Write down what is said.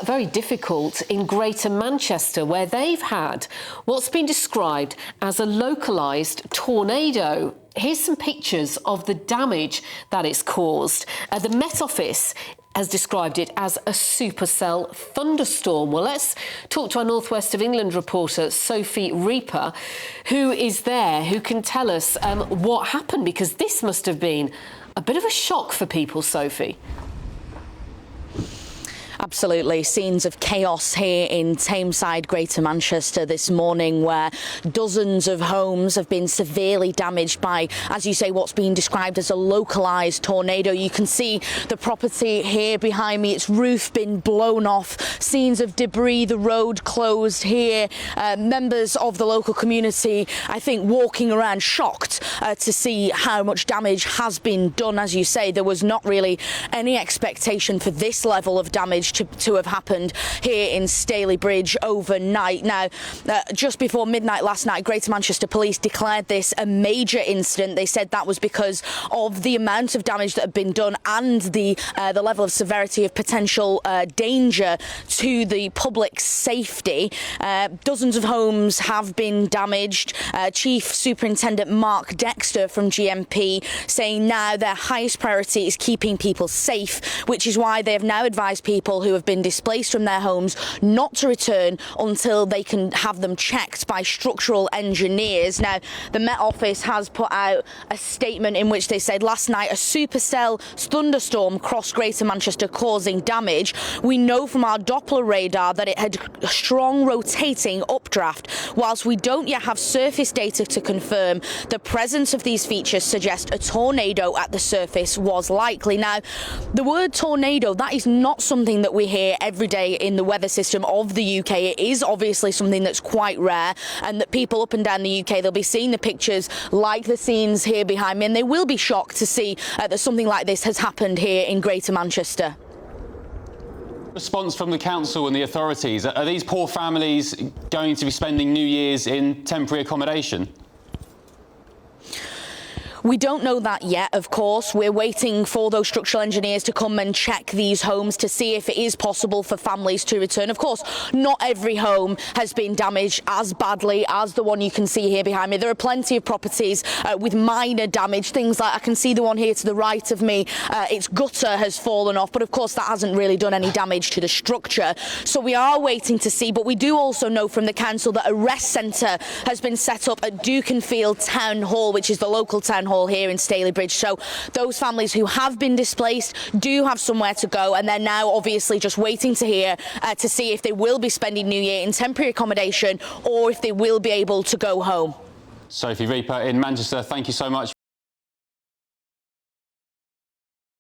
very difficult in Greater Manchester, where they've had what's been described as a localised tornado. Here's some pictures of the damage that it's caused. The Met Office has described it as a supercell thunderstorm. Well, let's talk to our North West of England reporter, Sophie Reaper, who is there, who can tell us what happened, because this must have been a bit of a shock for people, Sophie. Absolutely. Scenes of chaos here in Tameside, Greater Manchester this morning, where dozens of homes have been severely damaged by, as you say, what's being described as a localised tornado. You can see the property here behind me, its roof been blown off, scenes of debris, the road closed here. Members of the local community, I think, walking around shocked to see how much damage has been done. As you say, there was not really any expectation for this level of damage to have happened here in Stalybridge overnight. Now, just before midnight last night, Greater Manchester Police declared this a major incident. They said that was because of the amount of damage that had been done and the level of severity of potential danger to the public's safety. Dozens of homes have been damaged. Chief Superintendent Mark Dexter from GMP saying now their highest priority is keeping people safe, which is why they have now advised people who have been displaced from their homes not to return until they can have them checked by structural engineers. Now, the Met Office has put out a statement in which they said last night a supercell thunderstorm crossed Greater Manchester causing damage. We know from our Doppler radar that it had a strong rotating updraft. Whilst we don't yet have surface data to confirm, the presence of these features suggest a tornado at the surface was likely. Now, the word tornado, that is not something that we hear every day in the weather system of the UK. It is obviously something that's quite rare, and that people up and down the UK, they'll be seeing the pictures like the scenes here behind me, and they will be shocked to see that something like this has happened here in Greater Manchester. Response from the council and the authorities. Are these poor families going to be spending New Year's in temporary accommodation? We don't know that yet, of course. We're waiting for those structural engineers to come and check these homes to see if it is possible for families to return. Of course, not every home has been damaged as badly as the one you can see here behind me. There are plenty of properties with minor damage, things like I can see the one here to the right of me. Its gutter has fallen off, but of course that hasn't really done any damage to the structure. So we are waiting to see, but we do also know from the council that a rest centre has been set up at Dukenfield Town Hall, which is the local town hall here in Stalybridge. So those families who have been displaced do have somewhere to go, and they're now obviously just waiting to hear to see if they will be spending New Year in temporary accommodation or if they will be able to go home. Sophie Reaper in Manchester, thank you so much.